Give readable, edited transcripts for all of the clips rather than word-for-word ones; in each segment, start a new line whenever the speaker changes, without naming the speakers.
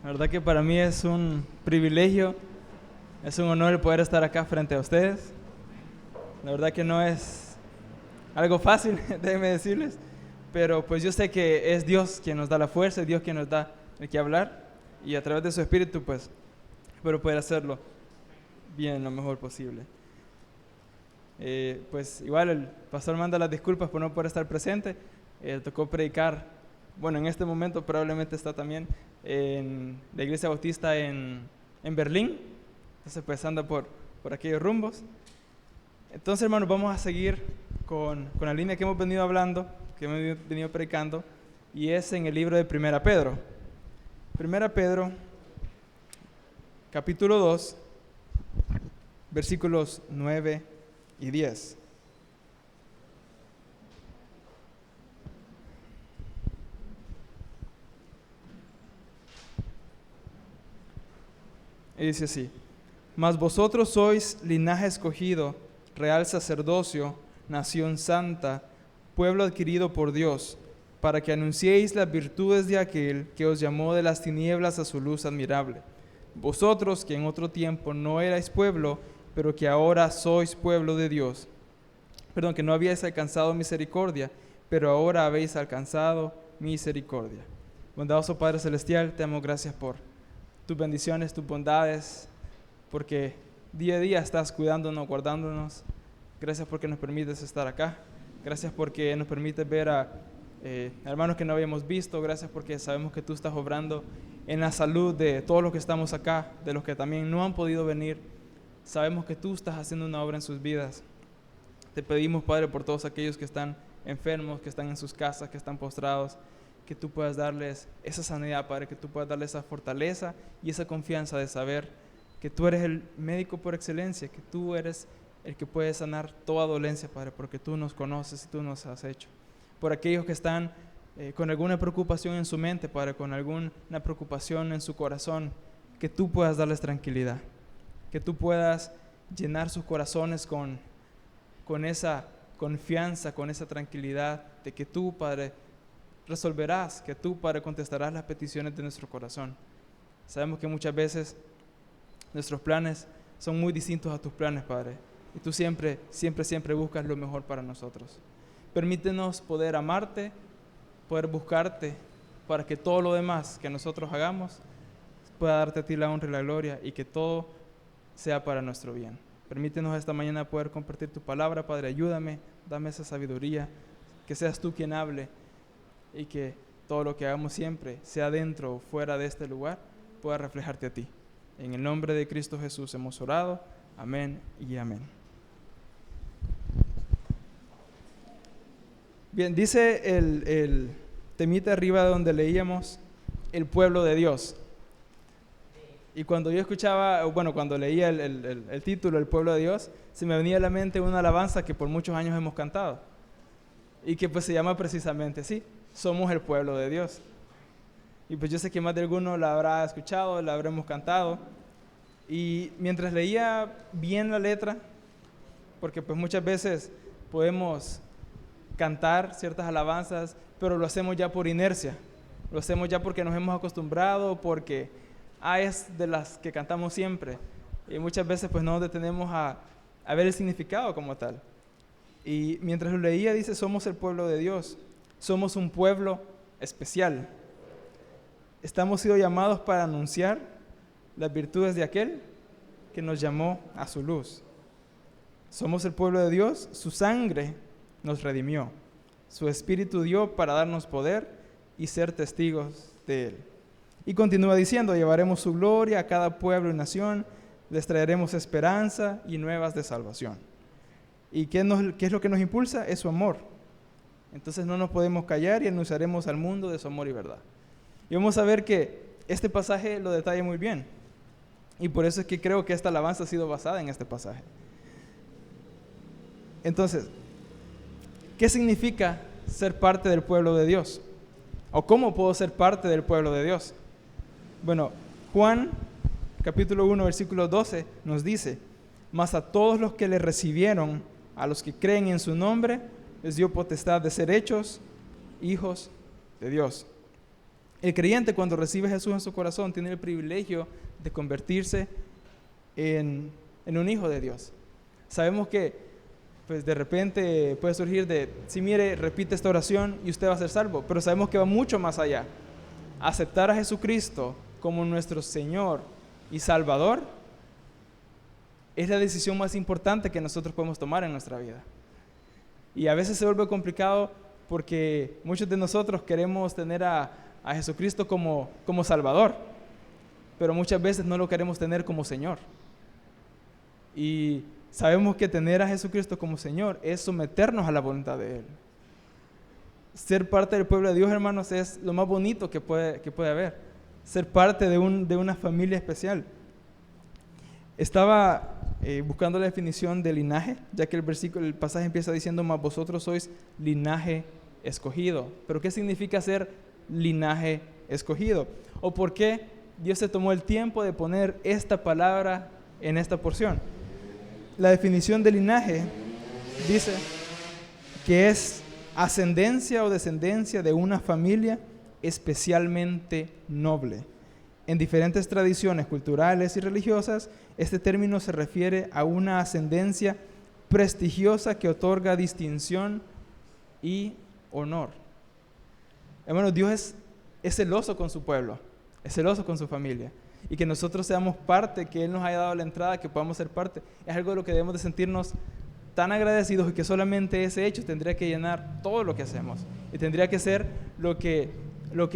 La verdad que para mí es un privilegio, es un honor el poder estar acá frente a ustedes. La verdad que no es algo fácil, déjenme decirles, pero pues yo sé que es Dios quien nos da la fuerza, es Dios quien nos da el que hablar y a través de su Espíritu pues espero poder hacerlo bien, lo mejor posible. Pues igual el pastor manda las disculpas por no poder estar presente, tocó predicar, bueno, en este momento probablemente está también en la iglesia bautista en Berlín, entonces pues anda por aquellos rumbos. Entonces, hermanos, vamos a seguir con la línea que hemos venido hablando, que hemos venido predicando, y es en el libro de 1 Pedro. 1 Pedro, capítulo 2, versículos 9 y 10. Y dice así: Mas vosotros sois linaje escogido, real sacerdocio, nación santa, pueblo adquirido por Dios, para que anunciéis las virtudes de aquel que os llamó de las tinieblas a su luz admirable. Vosotros que en otro tiempo no erais pueblo, pero que ahora sois pueblo de Dios. Perdón, que no habíais alcanzado misericordia, pero ahora habéis alcanzado misericordia. Bondadoso Padre Celestial, te damos gracias por tus bendiciones, tus bondades, porque día a día estás cuidándonos, guardándonos. Gracias porque nos permites estar acá. Gracias porque nos permites ver a hermanos que no habíamos visto. Gracias porque sabemos que tú estás obrando en la salud de todos los que estamos acá, de los que también no han podido venir. Sabemos que tú estás haciendo una obra en sus vidas. Te pedimos, Padre, por todos aquellos que están enfermos, que están en sus casas, que están postrados, que tú puedas darles esa sanidad, Padre, que tú puedas darles esa fortaleza y esa confianza de saber que tú eres el médico por excelencia, que tú eres el que puede sanar toda dolencia, Padre, porque tú nos conoces y tú nos has hecho. Por aquellos que están con alguna preocupación en su mente, Padre, con alguna preocupación en su corazón, que tú puedas darles tranquilidad, que tú puedas llenar sus corazones con esa confianza, con esa tranquilidad de que tú, Padre, resolverás, que tú, Padre, contestarás las peticiones de nuestro corazón. Sabemos que muchas veces nuestros planes son muy distintos a tus planes, Padre, y tú siempre buscas lo mejor para nosotros. Permítenos poder amarte, poder buscarte, para que todo lo demás que nosotros hagamos pueda darte a ti la honra y la gloria, y que todo sea para nuestro bien. Permítenos esta mañana poder compartir tu palabra, Padre. Ayúdame, dame esa sabiduría, que seas tú quien hable, y que todo lo que hagamos siempre, sea dentro o fuera de este lugar, pueda reflejarte a ti. En el nombre de Cristo Jesús hemos orado. Amén y amén. Bien, dice el temita arriba donde leíamos el pueblo de Dios. Y cuando yo escuchaba, cuando leía el título, el pueblo de Dios, se me venía a la mente una alabanza que por muchos años hemos cantado. Y que pues se llama precisamente así: somos el pueblo de Dios. Y pues yo sé que más de alguno la habrá escuchado, la habremos cantado. Y mientras leía bien la letra, porque pues muchas veces podemos cantar ciertas alabanzas, pero lo hacemos ya por inercia, lo hacemos ya porque nos hemos acostumbrado, porque es de las que cantamos siempre, y muchas veces pues no nos detenemos a ver el significado como tal. Y mientras lo leía dice: somos el pueblo de Dios, somos un pueblo especial, estamos sido llamados para anunciar las virtudes de aquel que nos llamó a su luz. Somos el pueblo de Dios, su sangre nos redimió, su espíritu dio para darnos poder y ser testigos de él. Y continúa diciendo: llevaremos su gloria a cada pueblo y nación, les traeremos esperanza y nuevas de salvación. ¿Y qué es lo que nos impulsa? Es su amor. Entonces no nos podemos callar y anunciaremos al mundo de su amor y verdad. Y vamos a ver que este pasaje lo detalla muy bien. Y por eso es que creo que esta alabanza ha sido basada en este pasaje. Entonces, ¿qué significa ser parte del pueblo de Dios? ¿O cómo puedo ser parte del pueblo de Dios? Bueno, Juan, capítulo 1, versículo 12, nos dice: mas a todos los que le recibieron, a los que creen en su nombre, les dio potestad de ser hechos hijos de Dios. El creyente, cuando recibe a Jesús en su corazón, tiene el privilegio de convertirse en un hijo de Dios. Sabemos que pues de repente puede surgir sí, mire, repite esta oración y usted va a ser salvo, pero sabemos que va mucho más allá. Aceptar a Jesucristo como nuestro Señor y Salvador es la decisión más importante que nosotros podemos tomar en nuestra vida. Y a veces se vuelve complicado porque muchos de nosotros queremos tener a Jesucristo como Salvador, pero muchas veces no lo queremos tener como Señor. Y sabemos que tener a Jesucristo como Señor es someternos a la voluntad de Él. Ser parte del pueblo de Dios, hermanos, es lo más bonito que puede haber. Ser parte de una familia especial. Estaba buscando la definición de linaje, ya que el pasaje empieza diciendo: mas vosotros sois linaje escogido. ¿Pero qué significa ser linaje escogido? ¿O por qué Dios se tomó el tiempo de poner esta palabra en esta porción? La definición de linaje dice que es ascendencia o descendencia de una familia especialmente noble. En diferentes tradiciones culturales y religiosas, este término se refiere a una ascendencia prestigiosa que otorga distinción y honor. Hermano, Dios es celoso con su pueblo, es celoso con su familia. Y que nosotros seamos parte, que Él nos haya dado la entrada, que podamos ser parte, es algo de lo que debemos de sentirnos tan agradecidos, y que solamente ese hecho tendría que llenar todo lo que hacemos. Y tendría que ser lo que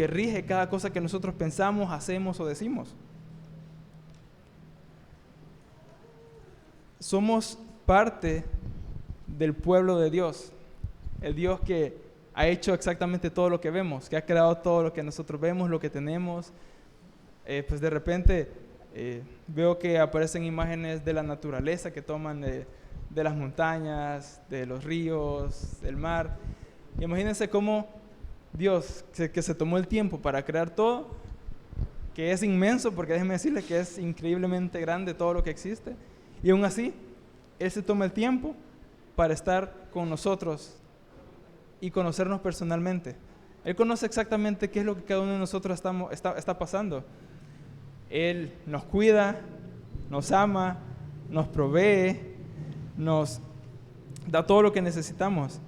rige cada cosa que nosotros pensamos, hacemos o decimos. Somos parte del pueblo de Dios, el Dios que ha hecho exactamente todo lo que vemos, que ha creado todo lo que nosotros vemos, lo que tenemos. Pues de repente veo que aparecen imágenes de la naturaleza que toman de las montañas, de los ríos, del mar. Imagínense cómo Dios, que se tomó el tiempo para crear todo, que es inmenso, porque déjenme decirles que es increíblemente grande todo lo que existe, y aún así Él se toma el tiempo para estar con nosotros y conocernos personalmente. Él conoce exactamente qué es lo que cada uno de nosotros está pasando. Él nos cuida, nos ama, nos provee, nos da todo lo que necesitamos.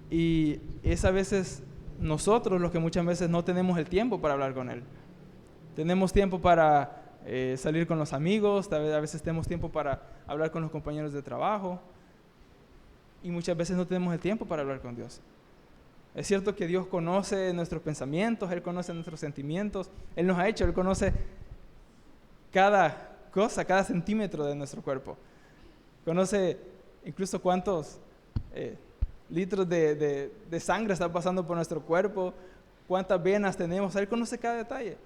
Y es a veces nosotros los que muchas veces no tenemos el tiempo para hablar con Él. Tenemos tiempo para salir con los amigos, a veces tenemos tiempo para hablar con los compañeros de trabajo, y muchas veces no tenemos el tiempo para hablar con Dios. Es cierto que Dios conoce nuestros pensamientos, Él conoce nuestros sentimientos, Él nos ha hecho, Él conoce cada cosa, cada centímetro de nuestro cuerpo. Conoce incluso cuántos litros de sangre están pasando por nuestro cuerpo, cuántas venas tenemos. Él conoce cada detalle.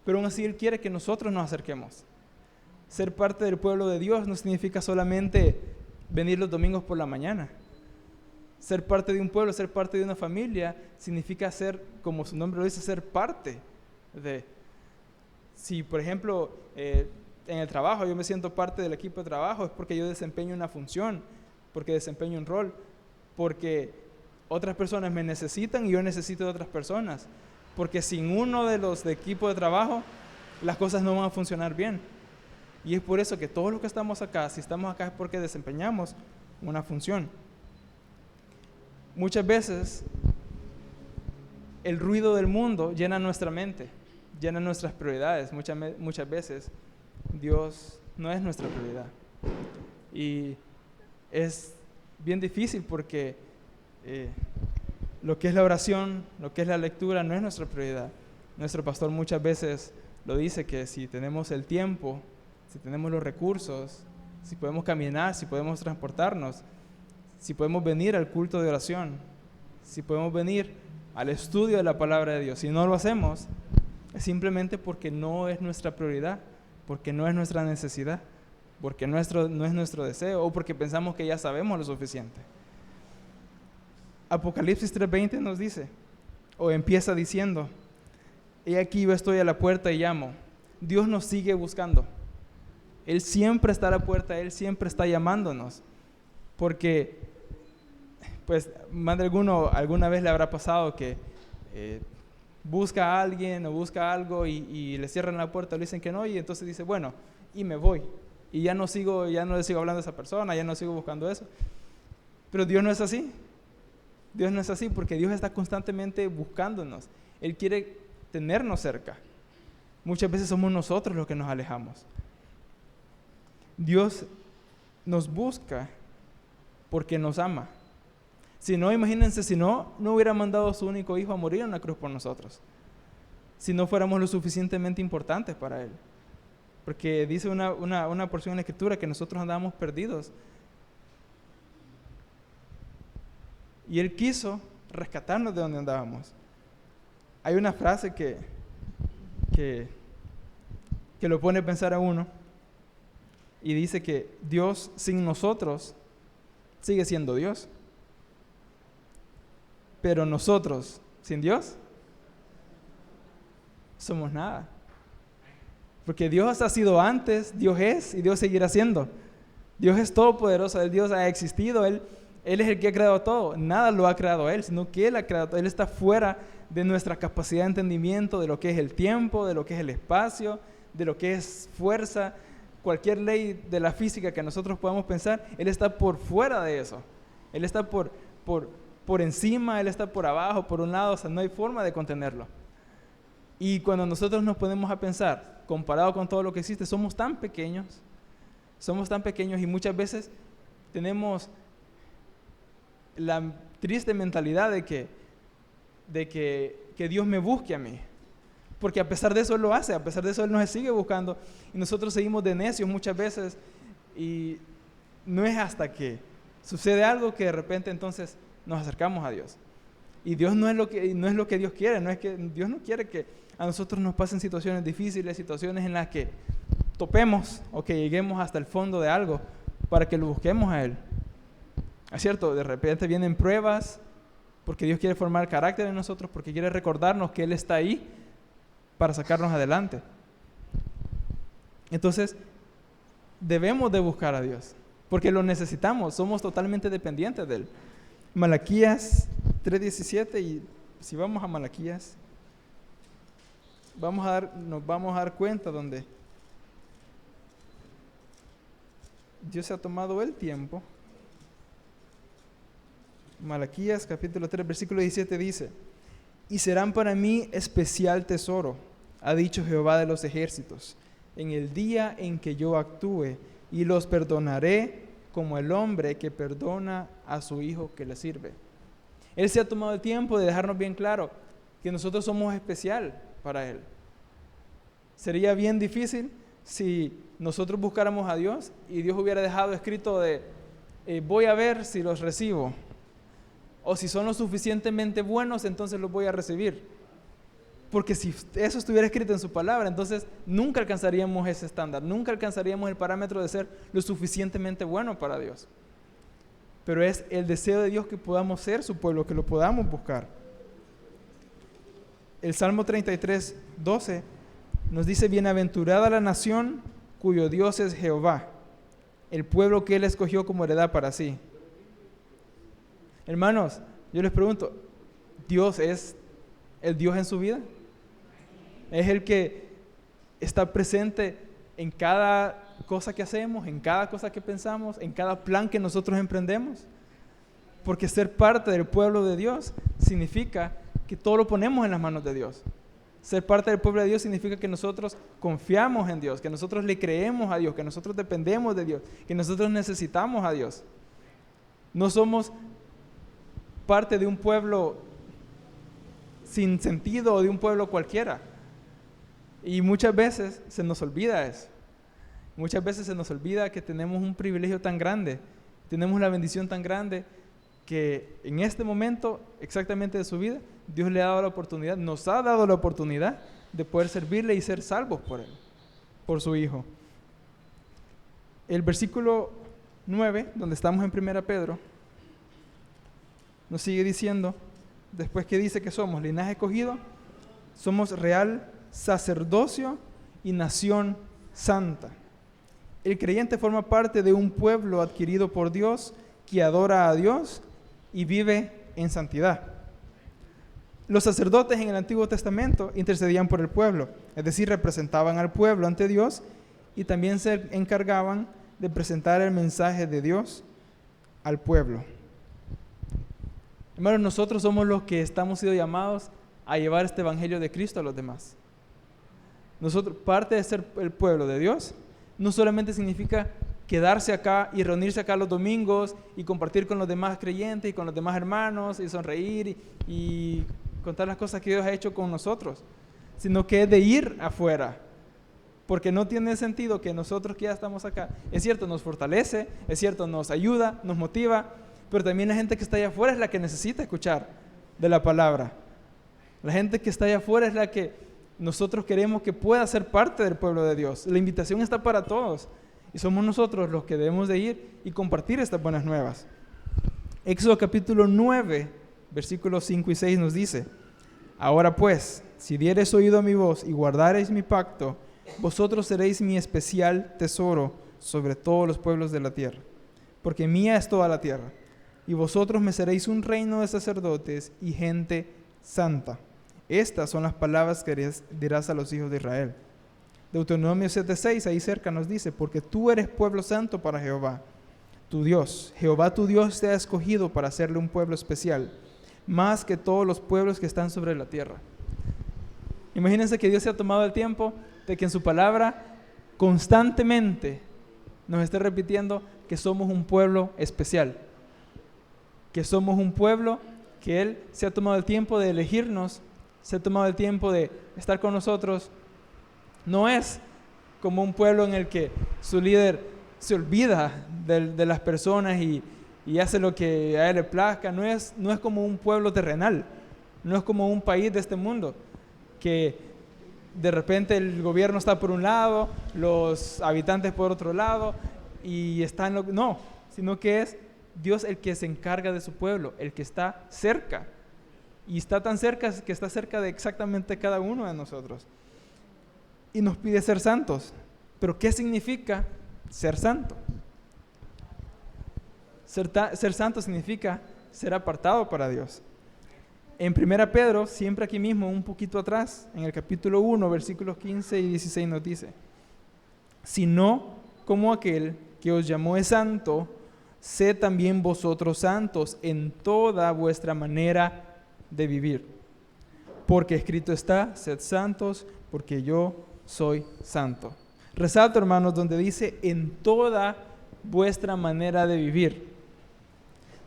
Pero aún así Él quiere que nosotros nos acerquemos. Ser parte del pueblo de Dios no significa solamente venir los domingos por la mañana. Ser parte de un pueblo, ser parte de una familia, significa ser, como su nombre lo dice, ser parte de. Si, por ejemplo, en el trabajo yo me siento parte del equipo de trabajo, es porque yo desempeño una función, porque desempeño un rol, porque otras personas me necesitan y yo necesito de otras personas, porque sin uno de los de equipo de trabajo las cosas no van a funcionar bien. Y es por eso que todos los que estamos acá, si estamos acá es porque desempeñamos una función. Muchas veces el ruido del mundo llena nuestra mente, llena nuestras prioridades. Muchas veces Dios no es nuestra prioridad. Y es bien difícil porque lo que es la oración, lo que es la lectura no es nuestra prioridad. Nuestro pastor muchas veces lo dice, que si tenemos el tiempo, si tenemos los recursos, si podemos caminar, si podemos transportarnos, si podemos venir al culto de oración, si podemos venir al estudio de la palabra de Dios, si no lo hacemos, es simplemente porque no es nuestra prioridad, porque no es nuestra necesidad, porque no es nuestro deseo, o porque pensamos que ya sabemos lo suficiente. Apocalipsis 3:20 nos dice, o empieza diciendo: he aquí yo estoy a la puerta y llamo. Dios nos sigue buscando. Él siempre está a la puerta, Él siempre está llamándonos, porque pues más de alguna vez le habrá pasado que busca a alguien o busca algo y le cierran la puerta, le dicen que no, y entonces dice, bueno, y me voy. Y ya no le sigo hablando a esa persona, ya no sigo buscando eso. Pero Dios no es así. Dios no es así porque Dios está constantemente buscándonos. Él quiere tenernos cerca. Muchas veces somos nosotros los que nos alejamos. Dios nos busca porque nos ama. Si no, imagínense, si no hubiera mandado a su único hijo a morir en la cruz por nosotros. Si no fuéramos lo suficientemente importantes para Él. Porque dice una porción en la Escritura que nosotros andábamos perdidos. Y Él quiso rescatarnos de donde andábamos. Hay una frase que lo pone a pensar a uno. Y dice que Dios sin nosotros sigue siendo Dios. Pero nosotros, sin Dios, somos nada. Porque Dios ha sido antes, Dios es y Dios seguirá siendo. Dios es todopoderoso, Dios ha existido, Él es el que ha creado todo. Nada lo ha creado Él, sino que Él ha creado todo. Él está fuera de nuestra capacidad de entendimiento, de lo que es el tiempo, de lo que es el espacio, de lo que es fuerza. Cualquier ley de la física que nosotros podamos pensar, Él está por fuera de eso. Él está por encima, Él está por abajo, por un lado, o sea, no hay forma de contenerlo. Y cuando nosotros nos ponemos a pensar, comparado con todo lo que existe, somos tan pequeños y muchas veces tenemos la triste mentalidad de que Dios me busque a mí. Porque a pesar de eso Él lo hace, a pesar de eso Él nos sigue buscando y nosotros seguimos de necios muchas veces y no es hasta que sucede algo que de repente entonces nos acercamos a Dios. Y Dios no es lo que Dios quiere, Dios no quiere que a nosotros nos pasen situaciones difíciles, situaciones en las que topemos o que lleguemos hasta el fondo de algo para que lo busquemos a Él. Es cierto, de repente vienen pruebas porque Dios quiere formar carácter en nosotros, porque quiere recordarnos que Él está ahí para sacarnos adelante. Entonces, debemos de buscar a Dios, porque lo necesitamos, somos totalmente dependientes de Él. Malaquías 3:17, y si vamos a Malaquías, nos vamos a dar cuenta donde Dios se ha tomado el tiempo. Malaquías capítulo 3, versículo 17 dice: y serán para mí especial tesoro, ha dicho Jehová de los ejércitos, en el día en que yo actúe, y los perdonaré como el hombre que perdona a su hijo que le sirve. Él se ha tomado el tiempo de dejarnos bien claro que nosotros somos especial para Él. Sería bien difícil si nosotros buscáramos a Dios y Dios hubiera dejado escrito voy a ver si los recibo, o si son lo suficientemente buenos, entonces los voy a recibir. Porque si eso estuviera escrito en su palabra, entonces nunca alcanzaríamos ese estándar, nunca alcanzaríamos el parámetro de ser lo suficientemente bueno para Dios. Pero es el deseo de Dios que podamos ser su pueblo, que lo podamos buscar. El Salmo 33:12 nos dice: bienaventurada la nación cuyo Dios es Jehová, el pueblo que Él escogió como heredad para sí. Hermanos, yo les pregunto, ¿Dios es el Dios en su vida? ¿Es el que está presente en cada cosa que hacemos, en cada cosa que pensamos, en cada plan que nosotros emprendemos? Porque ser parte del pueblo de Dios significa que todo lo ponemos en las manos de Dios. Ser parte del pueblo de Dios significa que nosotros confiamos en Dios, que nosotros le creemos a Dios, que nosotros dependemos de Dios, que nosotros necesitamos a Dios. No somos parte de un pueblo sin sentido o de un pueblo cualquiera. Y muchas veces se nos olvida eso. Muchas veces se nos olvida que tenemos un privilegio tan grande, tenemos la bendición tan grande, que en este momento exactamente de su vida, Dios le ha dado la oportunidad, nos ha dado la oportunidad de poder servirle y ser salvos por Él, por su Hijo. El versículo 9, donde estamos en 1 Pedro, nos sigue diciendo, después que dice que somos linaje escogido, somos real sacerdocio y nación santa. El creyente forma parte de un pueblo adquirido por Dios, que adora a Dios y vive en santidad. Los sacerdotes en el Antiguo Testamento intercedían por el pueblo, es decir, representaban al pueblo ante Dios y también se encargaban de presentar el mensaje de Dios al pueblo. Hermanos, nosotros somos los que estamos siendo llamados a llevar este evangelio de Cristo a los demás. Nosotros, parte de ser el pueblo de Dios, no solamente significa quedarse acá y reunirse acá los domingos y compartir con los demás creyentes y con los demás hermanos y sonreír y contar las cosas que Dios ha hecho con nosotros, sino que es de ir afuera, porque no tiene sentido que nosotros que ya estamos acá, es cierto, nos fortalece, es cierto, nos ayuda, nos motiva, pero también la gente que está allá afuera es la que necesita escuchar de la palabra. La gente que está allá afuera es la que nosotros queremos que pueda ser parte del pueblo de Dios. La invitación está para todos y somos nosotros los que debemos de ir y compartir estas buenas nuevas. Éxodo capítulo 9, versículos 5 y 6 nos dice: ahora pues, si diereis oído a mi voz y guardareis mi pacto, vosotros seréis mi especial tesoro sobre todos los pueblos de la tierra, porque mía es toda la tierra, y vosotros me seréis un reino de sacerdotes y gente santa. Estas son las palabras que dirás a los hijos de Israel. Deuteronomio 7:6, ahí cerca nos dice: porque tú eres pueblo santo para Jehová, tu Dios. Jehová tu Dios te ha escogido para hacerle un pueblo especial, más que todos los pueblos que están sobre la tierra. Imagínense que Dios se ha tomado el tiempo de que en su palabra constantemente nos esté repitiendo que somos un pueblo especial, que somos un pueblo que Él se ha tomado el tiempo de elegirnos, se ha tomado el tiempo de estar con nosotros. No es como un pueblo en el que su líder se olvida de las personas y hace lo que a él le plazca. No es como un pueblo terrenal, no es como un país de este mundo, que de repente el gobierno está por un lado, los habitantes por otro lado, y están no, sino que es Dios el que se encarga de su pueblo, el que está cerca, y está tan cerca que está cerca de exactamente cada uno de nosotros. Y nos pide ser santos. Pero ¿qué significa ser santo? Ser santo significa ser apartado para Dios. En 1 Pedro, siempre aquí mismo, un poquito atrás, en el capítulo 1, versículos 15 y 16 nos dice: sino como aquel que os llamó es santo, sed también vosotros santos en toda vuestra manera de vivir. Porque escrito está: sed santos, porque yo soy santo. Resalto, hermanos, donde dice en toda vuestra manera de vivir.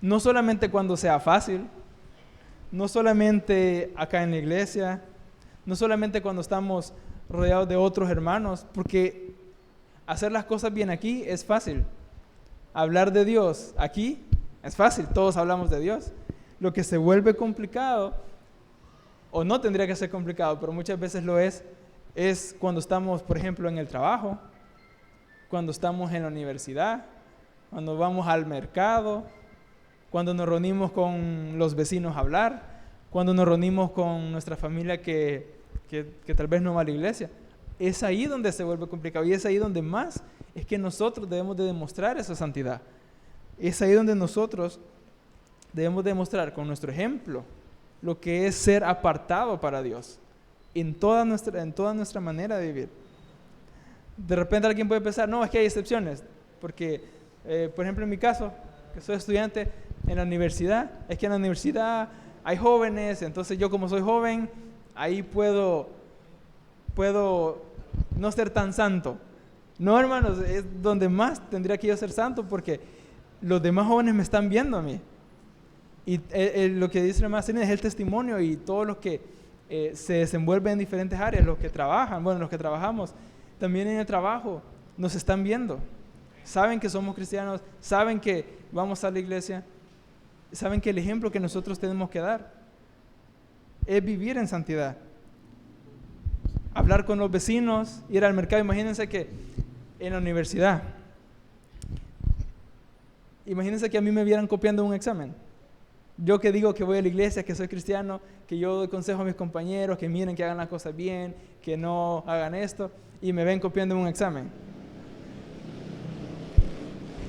No solamente cuando sea fácil, no solamente acá en la iglesia, no solamente cuando estamos rodeados de otros hermanos, porque hacer las cosas bien aquí es fácil. Hablar de Dios aquí es fácil, todos hablamos de Dios. Lo que se vuelve complicado, o no tendría que ser complicado, pero muchas veces lo es cuando estamos, por ejemplo, en el trabajo, cuando estamos en la universidad, cuando vamos al mercado, cuando nos reunimos con los vecinos a hablar, cuando nos reunimos con nuestra familia que tal vez no va a la iglesia. Es ahí donde se vuelve complicado y es ahí donde más es que nosotros debemos de demostrar esa santidad. Es ahí donde nosotros debemos demostrar con nuestro ejemplo lo que es ser apartado para Dios en toda nuestra manera de vivir. De repente alguien puede pensar: no, es que hay excepciones, porque por ejemplo en mi caso, que soy estudiante en la universidad, es que en la universidad hay jóvenes, entonces yo como soy joven, ahí puedo no ser tan santo. No, hermanos, es donde más tendría que yo ser santo, porque los demás jóvenes me están viendo a mí. Y lo que dice el hermano es el testimonio, y todos los que se desenvuelven en diferentes áreas, los que trabajan, los que trabajamos, también en el trabajo, nos están viendo. Saben que somos cristianos, saben que vamos a la iglesia, saben que el ejemplo que nosotros tenemos que dar es vivir en santidad. Hablar con los vecinos, ir al mercado. Imagínense que en la universidad, imagínense que a mí me vieran copiando un examen. Yo que digo que voy a la iglesia, que soy cristiano, que yo doy consejo a mis compañeros, que miren que hagan las cosas bien, que no hagan esto, y me ven copiando un examen.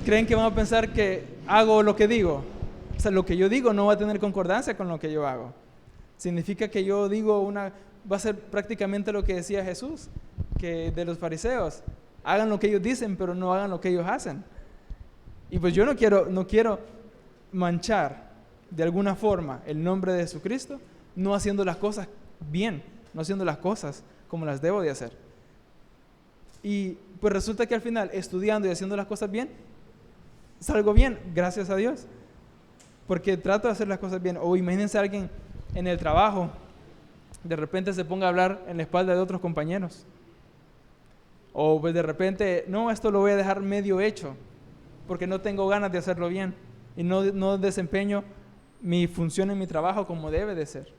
¿Creen que van a pensar que hago lo que digo? O sea, lo que yo digo no va a tener concordancia con lo que yo hago. Significa que yo digo va a ser prácticamente lo que decía Jesús, que de los fariseos, hagan lo que ellos dicen, pero no hagan lo que ellos hacen. Y pues yo no quiero manchar de alguna forma el nombre de Jesucristo, no haciendo las cosas bien, no haciendo las cosas como las debo de hacer. Y pues resulta que al final, estudiando y haciendo las cosas bien, salgo bien, gracias a Dios, porque trato de hacer las cosas bien. O imagínense a alguien en el trabajo, de repente se ponga a hablar en la espalda de otros compañeros. O pues de repente, no, esto lo voy a dejar medio hecho, porque no tengo ganas de hacerlo bien y no desempeño mi función en mi trabajo como debe de ser.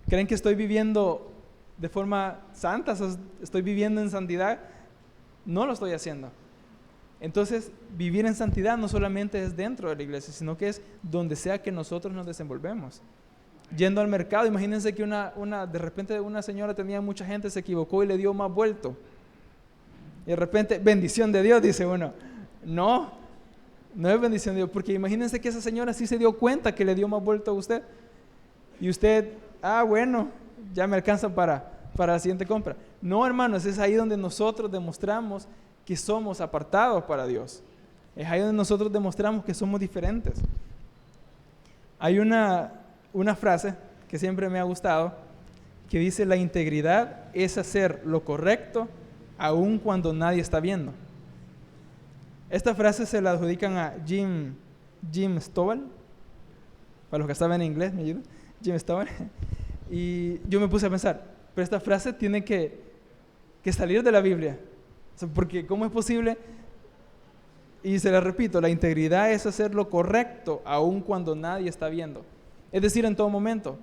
¿Creen que estoy viviendo de forma santa? ¿Estoy viviendo en santidad? No lo estoy haciendo. Entonces, vivir en santidad no solamente es dentro de la iglesia, sino que es donde sea que nosotros nos desenvolvemos. Yendo al mercado, imagínense que de repente una señora tenía mucha gente, se equivocó y le dio más vuelto. Y de repente, bendición de Dios, dice uno. No es bendición de Dios, porque imagínense que esa señora sí se dio cuenta que le dio más vuelto a usted. Y usted, bueno, ya me alcanza para la siguiente compra. No, hermanos, es ahí donde nosotros demostramos que somos apartados para Dios. Es ahí donde nosotros demostramos que somos diferentes. Hay una frase que siempre me ha gustado, que dice: la integridad es hacer lo correcto aun cuando nadie está viendo. Esta frase se la adjudican a Jim Stovall. Para los que saben inglés, ¿me ayudan? Jim Stovall. Y yo me puse a pensar, pero esta frase tiene que salir de la Biblia. O sea, porque ¿cómo es posible? Y se la repito, la integridad es hacer lo correcto aun cuando nadie está viendo. Es decir, en todo momento.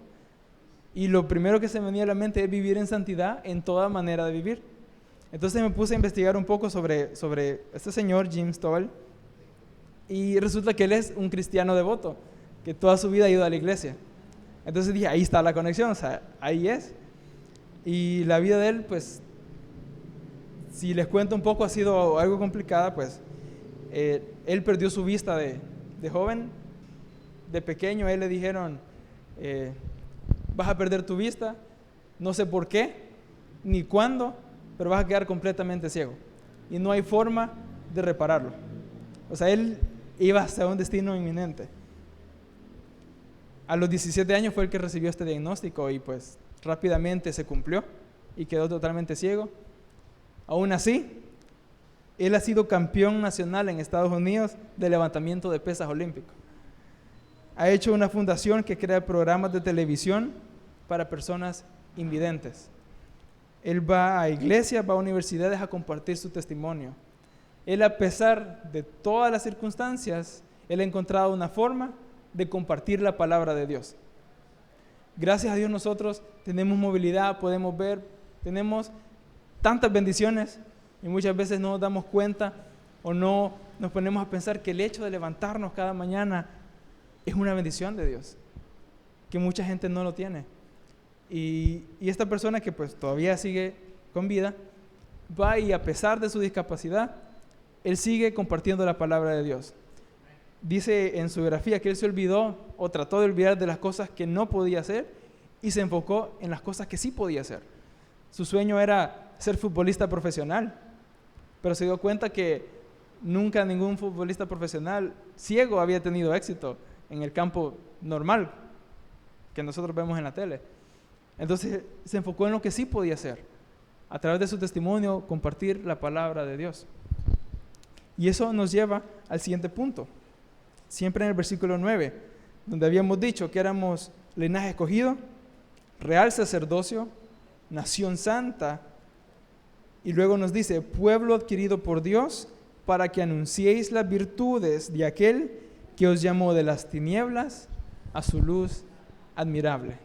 Y lo primero que se me venía a la mente es vivir en santidad en toda manera de vivir. Entonces me puse a investigar un poco sobre este señor, Jim Stovall, y resulta que él es un cristiano devoto, que toda su vida ha ido a la iglesia. Entonces dije, ahí está la conexión, o sea, ahí es. Y la vida de él, pues, si les cuento un poco, ha sido algo complicada, pues. Él perdió su vista de joven. De pequeño a él le dijeron, vas a perder tu vista, no sé por qué, ni cuándo, pero vas a quedar completamente ciego. Y no hay forma de repararlo. O sea, él iba hacia un destino inminente. A los 17 años fue el que recibió este diagnóstico y pues rápidamente se cumplió y quedó totalmente ciego. Aún así, él ha sido campeón nacional en Estados Unidos de levantamiento de pesas olímpico. Ha hecho una fundación que crea programas de televisión para personas invidentes. Él va a iglesias, va a universidades a compartir su testimonio. Él, a pesar de todas las circunstancias, él ha encontrado una forma de compartir la palabra de Dios. Gracias a Dios nosotros tenemos movilidad, podemos ver, tenemos tantas bendiciones y muchas veces no nos damos cuenta o no nos ponemos a pensar que el hecho de levantarnos cada mañana es una bendición de Dios, que mucha gente no lo tiene. Y esta persona que pues todavía sigue con vida, va y a pesar de su discapacidad, él sigue compartiendo la palabra de Dios. Dice en su biografía que él se olvidó o trató de olvidar de las cosas que no podía hacer y se enfocó en las cosas que sí podía hacer. Su sueño era ser futbolista profesional, pero se dio cuenta que nunca ningún futbolista profesional ciego había tenido éxito en el campo normal que nosotros vemos en la tele. Entonces se enfocó en lo que sí podía hacer, a través de su testimonio, compartir la palabra de Dios. Y eso nos lleva al siguiente punto, siempre en el versículo 9, donde habíamos dicho que éramos linaje escogido, real sacerdocio, nación santa, y luego nos dice, pueblo adquirido por Dios, para que anunciéis las virtudes de aquel que os llamó de las tinieblas a su luz admirable.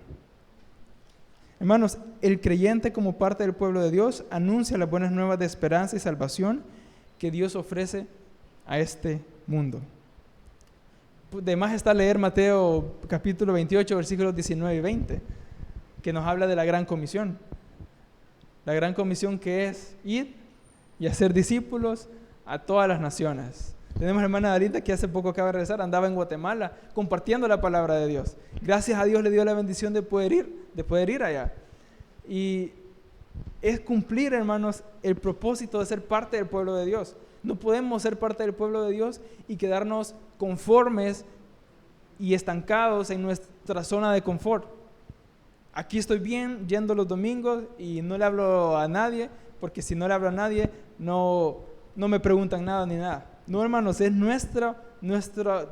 Hermanos, el creyente como parte del pueblo de Dios anuncia las buenas nuevas de esperanza y salvación que Dios ofrece a este mundo. De más está leer Mateo capítulo 28, versículos 19 y 20, que nos habla de la gran comisión. La gran comisión que es ir y hacer discípulos a todas las naciones. Tenemos a la hermana Darita que hace poco acaba de regresar, andaba en Guatemala compartiendo la palabra de Dios. Gracias a Dios le dio la bendición de poder ir allá. Y es cumplir, hermanos, el propósito de ser parte del pueblo de Dios. No podemos ser parte del pueblo de Dios y quedarnos conformes y estancados en nuestra zona de confort. Aquí estoy bien yendo los domingos y no le hablo a nadie, porque si no le hablo a nadie, no me preguntan nada ni nada. No, hermanos, es nuestro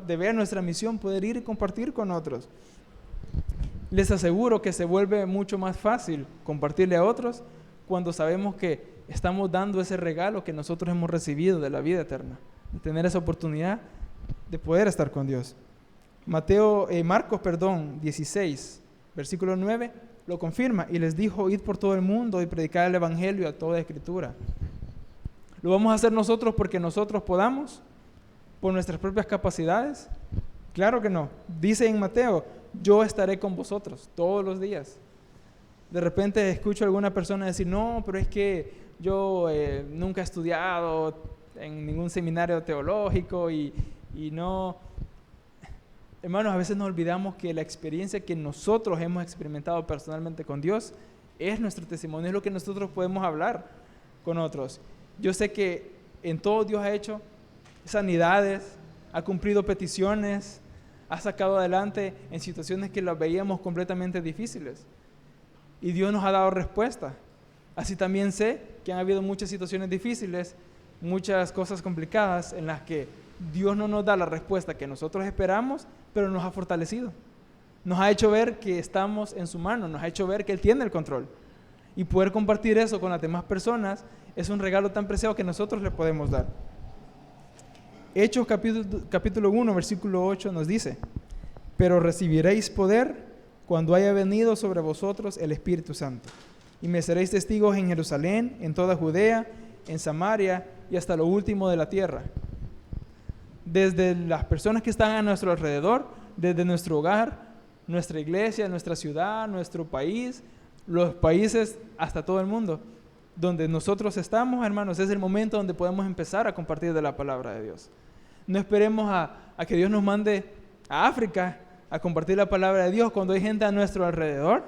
deber, nuestra misión poder ir y compartir con otros. Les aseguro que se vuelve mucho más fácil compartirle a otros cuando sabemos que estamos dando ese regalo que nosotros hemos recibido de la vida eterna, de tener esa oportunidad de poder estar con Dios. Marcos 16, versículo 9, lo confirma y les dijo: id por todo el mundo y predicad el evangelio a toda escritura. ¿Lo vamos a hacer nosotros porque nosotros podamos? ¿Por nuestras propias capacidades? Claro que no. Dice en Mateo: yo estaré con vosotros todos los días. De repente escucho a alguna persona decir: no, pero es que yo nunca he estudiado en ningún seminario teológico y no. Hermanos, a veces nos olvidamos que la experiencia que nosotros hemos experimentado personalmente con Dios es nuestro testimonio, es lo que nosotros podemos hablar con otros. Yo sé que en todo Dios ha hecho sanidades, ha cumplido peticiones, ha sacado adelante en situaciones que las veíamos completamente difíciles. Y Dios nos ha dado respuesta. Así también sé que han habido muchas situaciones difíciles, muchas cosas complicadas en las que Dios no nos da la respuesta que nosotros esperamos, pero nos ha fortalecido. Nos ha hecho ver que estamos en su mano, nos ha hecho ver que Él tiene el control. Y poder compartir eso con las demás personas es un regalo tan preciado que nosotros le podemos dar. Hechos capítulo 1, versículo 8 nos dice: pero recibiréis poder cuando haya venido sobre vosotros el Espíritu Santo, y me seréis testigos en Jerusalén, en toda Judea, en Samaria y hasta lo último de la tierra. Desde las personas que están a nuestro alrededor, desde nuestro hogar, nuestra iglesia, nuestra ciudad, nuestro país, los países, hasta todo el mundo. Donde nosotros estamos, hermanos, es el momento donde podemos empezar a compartir de la palabra de Dios. No esperemos a que Dios nos mande a África a compartir la palabra de Dios cuando hay gente a nuestro alrededor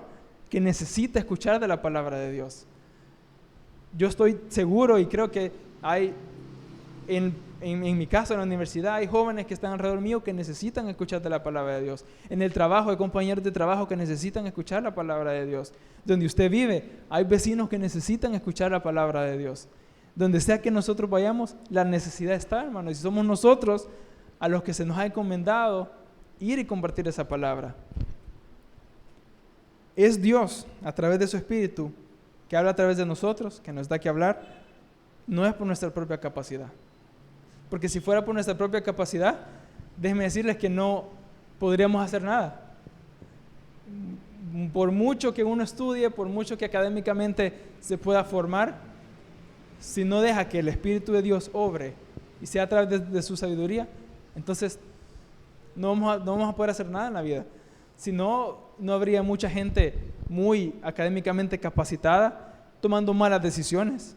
que necesita escuchar de la palabra de Dios. Yo estoy seguro y creo que hay, en mi caso, en la universidad, hay jóvenes que están alrededor mío que necesitan escuchar de la palabra de Dios. En el trabajo hay compañeros de trabajo que necesitan escuchar la palabra de Dios. Donde usted vive, hay vecinos que necesitan escuchar la palabra de Dios. Donde sea que nosotros vayamos, la necesidad está, hermanos. Y somos nosotros a los que se nos ha encomendado ir y compartir esa palabra. Es Dios, a través de su Espíritu, que habla a través de nosotros, que nos da que hablar. No es por nuestra propia capacidad. Porque si fuera por nuestra propia capacidad, déjenme decirles que no podríamos hacer nada. Por mucho que uno estudie, por mucho que académicamente se pueda formar, si no deja que el Espíritu de Dios obre y sea a través de su sabiduría, entonces no vamos a poder hacer nada en la vida. Si no, no habría mucha gente muy académicamente capacitada tomando malas decisiones,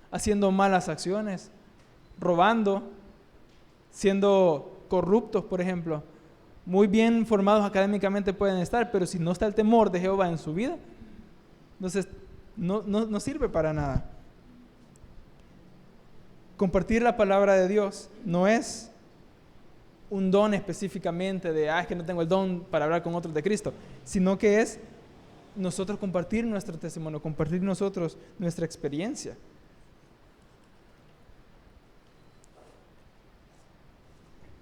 haciendo malas acciones, robando, siendo corruptos, por ejemplo. Muy bien formados académicamente pueden estar, pero si no está el temor de Jehová en su vida, entonces no sirve para nada. Compartir la palabra de Dios no es un don específicamente de, es que no tengo el don para hablar con otros de Cristo, sino que es nosotros compartir nuestro testimonio, compartir nosotros nuestra experiencia.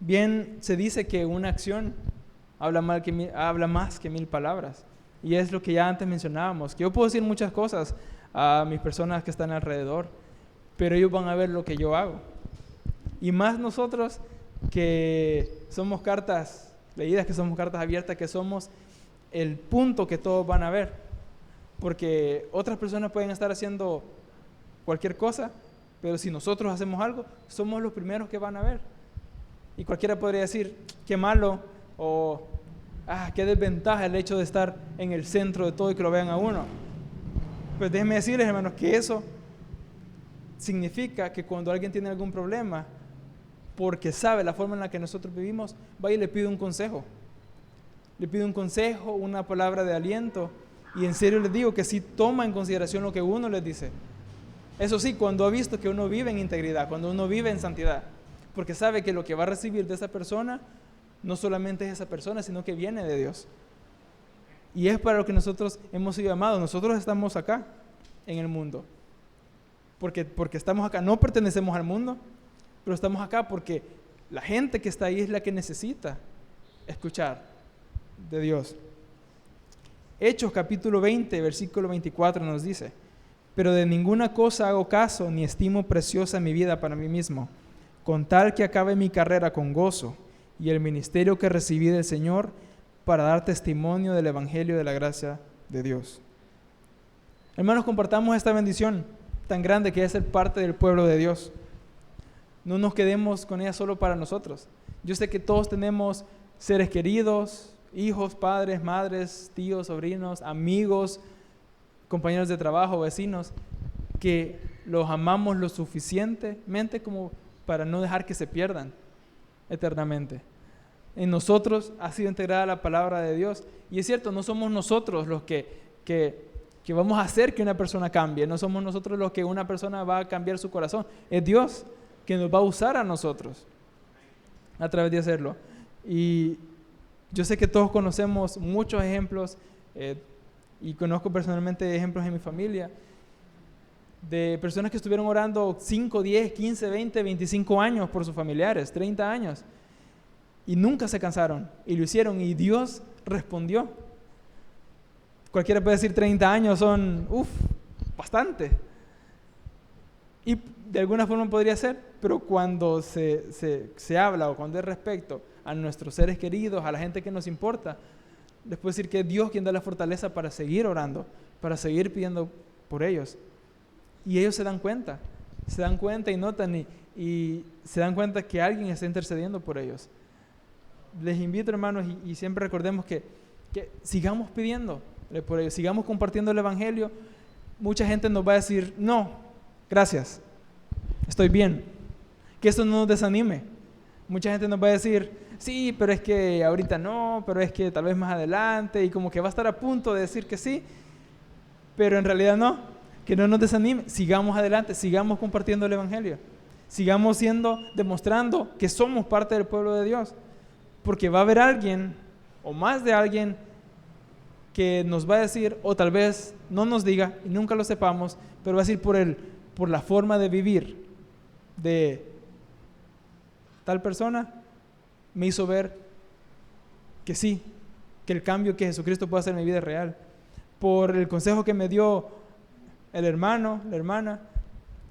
Bien, se dice que una acción habla más que 1000 palabras. Y es lo que ya antes mencionábamos, que yo puedo decir muchas cosas a mis personas que están alrededor, pero ellos van a ver lo que yo hago. Y más nosotros que somos cartas leídas, que somos cartas abiertas, que somos el punto que todos van a ver. Porque otras personas pueden estar haciendo cualquier cosa, pero si nosotros hacemos algo, somos los primeros que van a ver. Y cualquiera podría decir, qué malo, o qué desventaja el hecho de estar en el centro de todo y que lo vean a uno. Pues déjenme decirles, hermanos, que eso significa que cuando alguien tiene algún problema, porque sabe la forma en la que nosotros vivimos, va y le pide un consejo. Le pide un consejo, una palabra de aliento, y en serio les digo que sí toma en consideración lo que uno les dice. Eso sí, cuando ha visto que uno vive en integridad, cuando uno vive en santidad, porque sabe que lo que va a recibir de esa persona no solamente es esa persona, sino que viene de Dios. Y es para lo que nosotros hemos sido llamados. Nosotros estamos acá en el mundo, porque estamos acá, no pertenecemos al mundo, pero estamos acá porque la gente que está ahí es la que necesita escuchar de Dios. Hechos capítulo 20, versículo 24 nos dice: pero de ninguna cosa hago caso, ni estimo preciosa mi vida para mí mismo, con tal que acabe mi carrera con gozo y el ministerio que recibí del Señor, para dar testimonio del evangelio de la gracia de Dios. Hermanos, compartamos esta bendición tan grande que es ser parte del pueblo de Dios. No nos quedemos con ella solo para nosotros. Yo sé que todos tenemos seres queridos, hijos, padres, madres, tíos, sobrinos, amigos, compañeros de trabajo, vecinos, que los amamos lo suficientemente como para no dejar que se pierdan eternamente. En nosotros ha sido integrada la palabra de Dios. Y es cierto, no somos nosotros los que vamos a hacer que una persona cambie. No somos nosotros los que una persona va a cambiar su corazón. Es Dios que nos va a usar a nosotros a través de hacerlo. Y yo sé que todos conocemos muchos ejemplos, y conozco personalmente ejemplos en mi familia, de personas que estuvieron orando 5, 10, 15, 20, 25 años por sus familiares, 30 años, y nunca se cansaron, y lo hicieron, y Dios respondió. Cualquiera puede decir 30 años son, bastante. Y de alguna forma podría ser, pero cuando se habla o cuando es respecto a nuestros seres queridos, a la gente que nos importa, les puedo decir que es Dios quien da la fortaleza para seguir orando, para seguir pidiendo por ellos. Y ellos se dan cuenta y notan y se dan cuenta que alguien está intercediendo por ellos. Les invito, hermanos, y siempre recordemos que sigamos pidiendo por ellos, sigamos compartiendo el evangelio. Mucha gente nos va a decir: no, gracias, estoy bien. Que esto no nos desanime. Mucha gente nos va a decir: sí, pero es que ahorita no, pero es que tal vez más adelante, y como que va a estar a punto de decir que sí, pero en realidad no. Que no nos desanime, sigamos adelante, sigamos compartiendo el evangelio, sigamos demostrando que somos parte del pueblo de Dios, porque va a haber alguien o más de alguien que nos va a decir, o tal vez no nos diga y nunca lo sepamos, pero va a decir por la forma de vivir de tal persona, me hizo ver que sí, que el cambio que Jesucristo puede hacer en mi vida es real. Por el consejo que me dio el hermano, la hermana,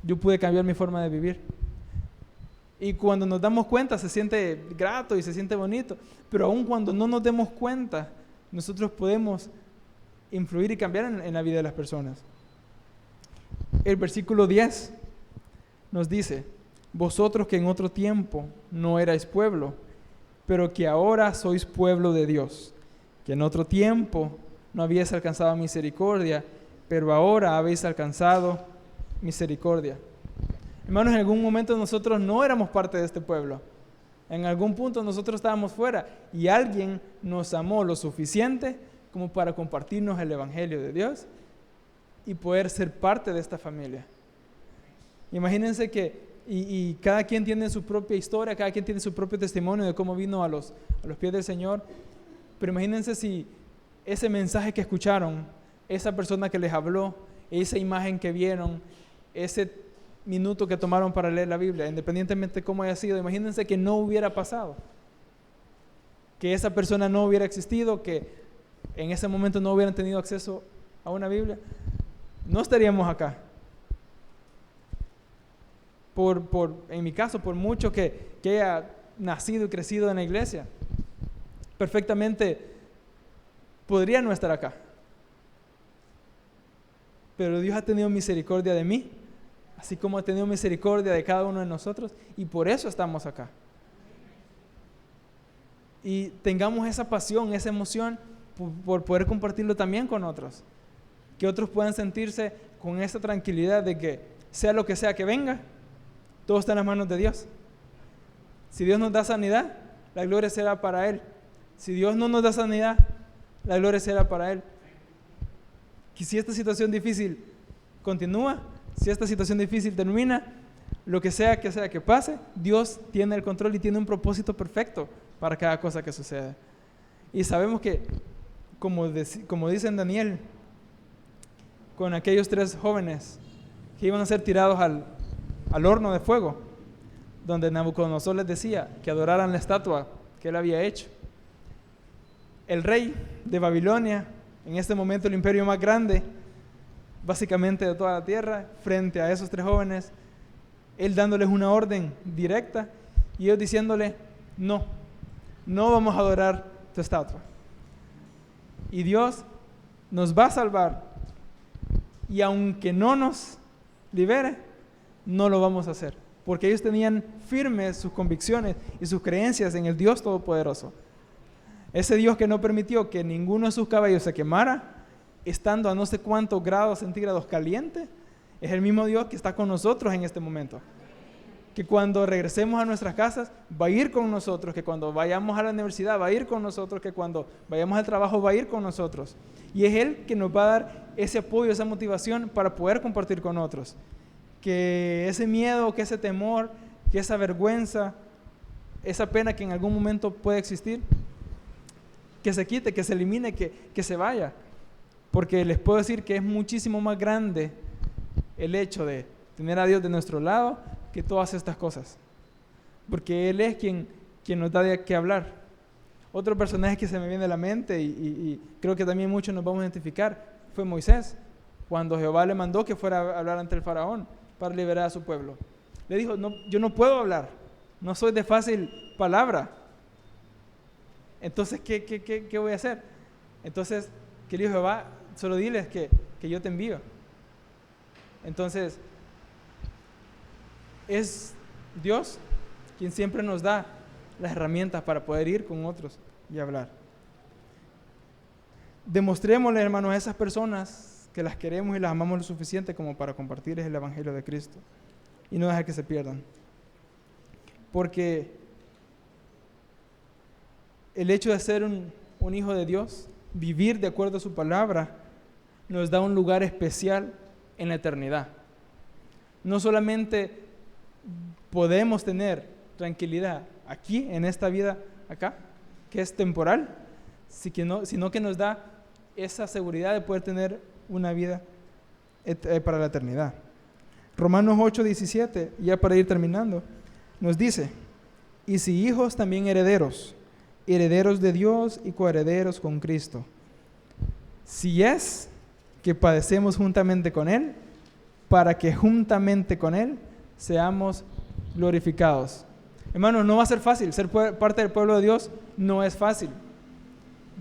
yo pude cambiar mi forma de vivir. Y cuando nos damos cuenta se siente grato y se siente bonito, pero aun cuando no nos demos cuenta, nosotros podemos influir y cambiar en la vida de las personas. El versículo 10 nos dice: vosotros que en otro tiempo no erais pueblo, pero que ahora sois pueblo de Dios, que en otro tiempo no habíais alcanzado misericordia, pero ahora habéis alcanzado misericordia. Hermanos, en algún momento nosotros no éramos parte de este pueblo. En algún punto nosotros estábamos fuera y alguien nos amó lo suficiente como para compartirnos el evangelio de Dios y poder ser parte de esta familia. Imagínense que y cada quien tiene su propia historia, cada quien tiene su propio testimonio de cómo vino a los pies del Señor, pero imagínense si ese mensaje que escucharon, esa persona que les habló, esa imagen que vieron, ese minuto que tomaron para leer la Biblia, independientemente de cómo haya sido, imagínense que no hubiera pasado, que esa persona no hubiera existido, que en ese momento no hubieran tenido acceso a una Biblia, no estaríamos acá. En mi caso, por mucho que haya nacido y crecido en la iglesia, perfectamente podría no estar acá. Pero Dios ha tenido misericordia de mí, así como ha tenido misericordia de cada uno de nosotros, y por eso estamos acá. Y tengamos esa pasión, esa emoción por poder compartirlo también con otros. Que otros puedan sentirse con esa tranquilidad de que sea lo que sea que venga, todo está en las manos de Dios. Si Dios nos da sanidad, la gloria será para Él. Si Dios no nos da sanidad, la gloria será para Él. Que si esta situación difícil continúa, si esta situación difícil termina, lo que sea que pase, Dios tiene el control y tiene un propósito perfecto para cada cosa que sucede. Y sabemos que, como dice en Daniel, con aquellos 3 jóvenes que iban a ser tirados al horno de fuego, donde Nabucodonosor les decía que adoraran la estatua que él había hecho. El rey de Babilonia, en este momento el imperio más grande, básicamente de toda la tierra, frente a esos 3 jóvenes, él dándoles una orden directa y ellos diciéndole, no vamos a adorar tu estatua. Y Dios nos va a salvar, y aunque no nos libere, no lo vamos a hacer, porque ellos tenían firmes sus convicciones y sus creencias en el Dios Todopoderoso. Ese Dios que no permitió que ninguno de sus cabellos se quemara, estando a no sé cuántos grados centígrados caliente, es el mismo Dios que está con nosotros en este momento. Que cuando regresemos a nuestras casas va a ir con nosotros, que cuando vayamos a la universidad va a ir con nosotros, que cuando vayamos al trabajo va a ir con nosotros. Y es Él que nos va a dar ese apoyo, esa motivación para poder compartir con otros. Que ese miedo, que ese temor, que esa vergüenza, esa pena que en algún momento puede existir, que se quite, que se elimine, que se vaya. Porque les puedo decir que es muchísimo más grande el hecho de tener a Dios de nuestro lado que todas estas cosas. Porque Él es quien nos da de qué hablar. Otro personaje que se me viene a la mente y creo que también muchos nos vamos a identificar fue Moisés, cuando Jehová le mandó que fuera a hablar ante el faraón para liberar a su pueblo. Le dijo, no, yo no puedo hablar, no soy de fácil palabra. Entonces, ¿qué voy a hacer? Entonces, ¿qué le dijo Jehová? Solo diles que yo te envío. Entonces, es Dios quien siempre nos da las herramientas para poder ir con otros y hablar. Demostrémosle, hermanos, a esas personas que las queremos y las amamos lo suficiente como para compartirles el Evangelio de Cristo y no dejar que se pierdan. Porque el hecho de ser un hijo de Dios, vivir de acuerdo a su palabra, nos da un lugar especial en la eternidad. No solamente podemos tener tranquilidad aquí, en esta vida acá, que es temporal, sino que nos da esa seguridad de poder tener una vida para la eternidad. Romanos 8:17, ya para ir terminando, nos dice, y si hijos, también herederos, herederos de Dios y coherederos con Cristo. Si es que padecemos juntamente con Él, para que juntamente con Él seamos glorificados. Hermanos, no va a ser fácil, ser parte del pueblo de Dios no es fácil.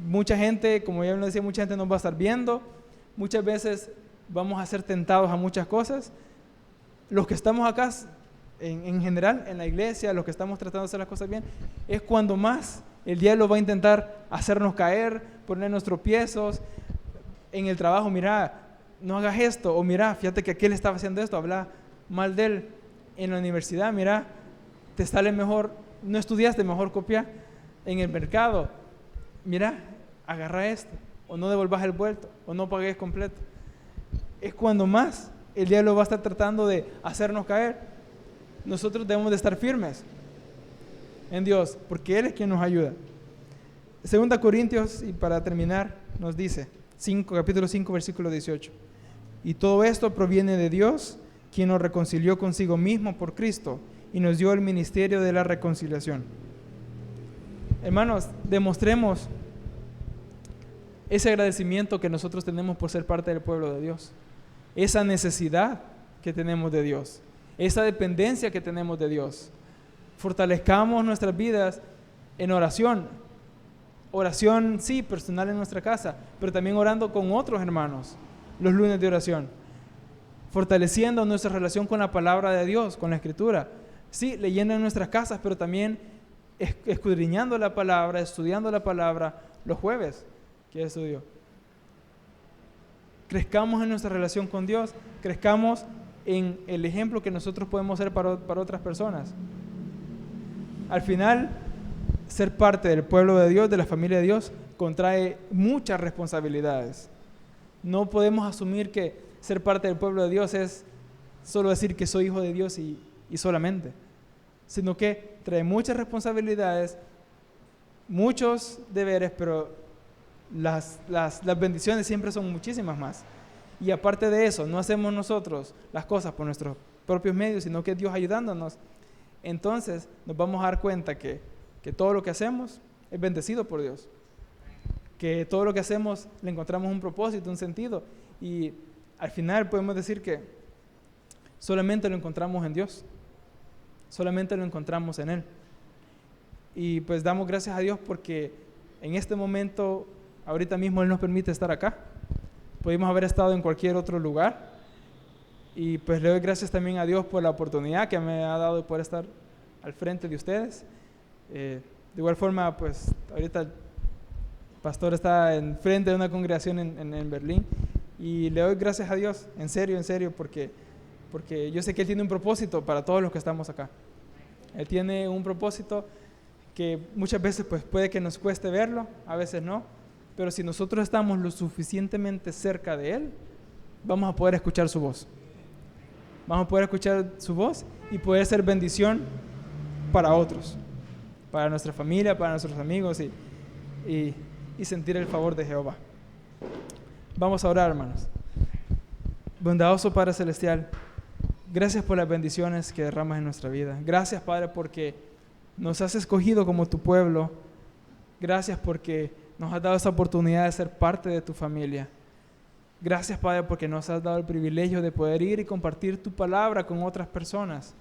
Mucha gente, como ya lo decía, mucha gente nos va a estar viendo, muchas veces vamos a ser tentados a muchas cosas. Los que estamos acá, en general, en la iglesia, los que estamos tratando de hacer las cosas bien, es cuando más el diablo va a intentar hacernos caer, poner nuestros tropiezos. En el trabajo, mira, no hagas esto, o mira, fíjate que aquel estaba haciendo esto, habla mal de él. En la universidad, mira, te sale mejor, no estudiaste, mejor copia. En el mercado, mira, agarra esto, o no devolvas el vuelto, o no pagues completo. Es cuando más el diablo va a estar tratando de hacernos caer. Nosotros debemos de estar firmes en Dios, porque Él es quien nos ayuda. 2 Corintios, y para terminar, nos dice, capítulo 5, versículo 18. Y todo esto proviene de Dios, quien nos reconcilió consigo mismo por Cristo y nos dio el ministerio de la reconciliación. Hermanos, demostremos ese agradecimiento que nosotros tenemos por ser parte del pueblo de Dios, esa necesidad que tenemos de Dios, esa dependencia que tenemos de Dios. Fortalezcamos nuestras vidas en oración, sí, personal en nuestra casa, pero también orando con otros hermanos, los lunes de oración, fortaleciendo nuestra relación con la palabra de Dios, con la Escritura, sí, leyendo en nuestras casas, pero también escudriñando la palabra, estudiando la palabra los jueves que estudio. Crezcamos en nuestra relación con Dios, crezcamos en el ejemplo que nosotros podemos ser para otras personas. Al final, ser parte del pueblo de Dios, de la familia de Dios, contrae muchas responsabilidades. No podemos asumir que ser parte del pueblo de Dios es solo decir que soy hijo de Dios y solamente, sino que trae muchas responsabilidades, muchos deberes, pero las bendiciones siempre son muchísimas más. Y aparte de eso, no hacemos nosotros las cosas por nuestros propios medios, sino que Dios ayudándonos. Entonces nos vamos a dar cuenta que todo lo que hacemos es bendecido por Dios, que todo lo que hacemos le encontramos un propósito, un sentido, y al final podemos decir que solamente lo encontramos en Dios, solamente lo encontramos en Él. Y pues damos gracias a Dios porque en este momento, ahorita mismo Él nos permite estar acá. Pudimos haber estado en cualquier otro lugar, y pues le doy gracias también a Dios por la oportunidad que me ha dado de poder estar al frente de ustedes. De igual forma, pues ahorita el pastor está en frente de una congregación en Berlín, y le doy gracias a Dios, en serio, porque yo sé que Él tiene un propósito para todos los que estamos acá. Él tiene un propósito que muchas veces pues puede que nos cueste verlo, a veces no, pero si nosotros estamos lo suficientemente cerca de Él, vamos a poder escuchar su voz. Vamos a poder escuchar su voz y poder ser bendición para otros, para nuestra familia, para nuestros amigos y sentir el favor de Jehová. Vamos a orar, hermanos. Bondadoso Padre Celestial, gracias por las bendiciones que derramas en nuestra vida. Gracias, Padre, porque nos has escogido como tu pueblo. Gracias porque nos has dado esa oportunidad de ser parte de tu familia. Gracias, Padre, porque nos has dado el privilegio de poder ir y compartir tu palabra con otras personas.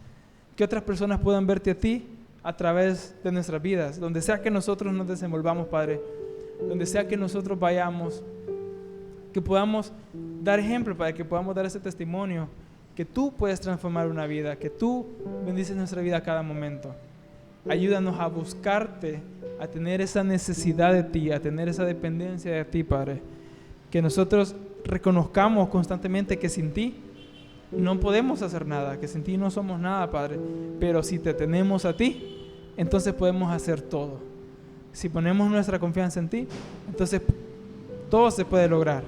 Que otras personas puedan verte a ti a través de nuestras vidas. Donde sea que nosotros nos desenvolvamos, Padre. Donde sea que nosotros vayamos. Que podamos dar ejemplo, Padre, que podamos dar ese testimonio. Que tú puedes transformar una vida. Que tú bendices nuestra vida a cada momento. Ayúdanos a buscarte, a tener esa necesidad de ti, a tener esa dependencia de ti, Padre. Que nosotros reconozcamos constantemente que sin ti no podemos hacer nada, que sin ti no somos nada, Padre. Pero si te tenemos a ti, entonces podemos hacer todo. Si ponemos nuestra confianza en ti, entonces todo se puede lograr.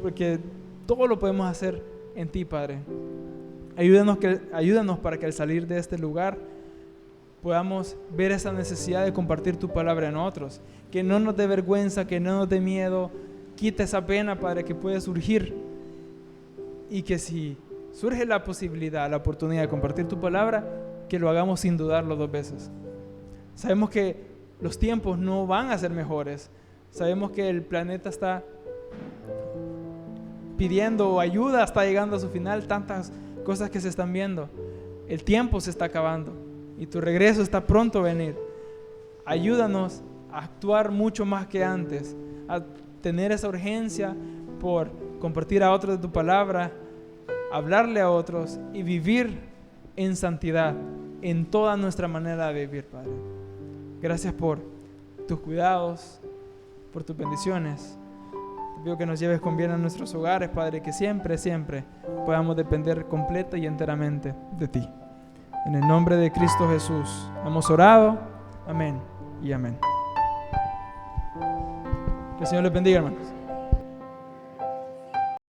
Porque todo lo podemos hacer en ti, Padre. Ayúdanos para que al salir de este lugar podamos ver esa necesidad de compartir tu palabra en otros. Que no nos dé vergüenza, que no nos dé miedo. Quita esa pena, Padre, que puede surgir. Y que si surge la posibilidad, la oportunidad de compartir tu palabra, que lo hagamos sin dudarlo dos veces. Sabemos que los tiempos no van a ser mejores. Sabemos que el planeta está pidiendo ayuda, está llegando a su final, tantas cosas que se están viendo. El tiempo se está acabando y tu regreso está pronto a venir. Ayúdanos a actuar mucho más que antes, a tener esa urgencia por compartir a otros de tu palabra, hablarle a otros y vivir en santidad en toda nuestra manera de vivir, Padre. Gracias por tus cuidados, por tus bendiciones. Te pido que nos lleves con bien a nuestros hogares, Padre, que siempre podamos depender completa y enteramente de ti. En el nombre de Cristo Jesús hemos orado. Amén y amén. Que el Señor les bendiga, hermanos.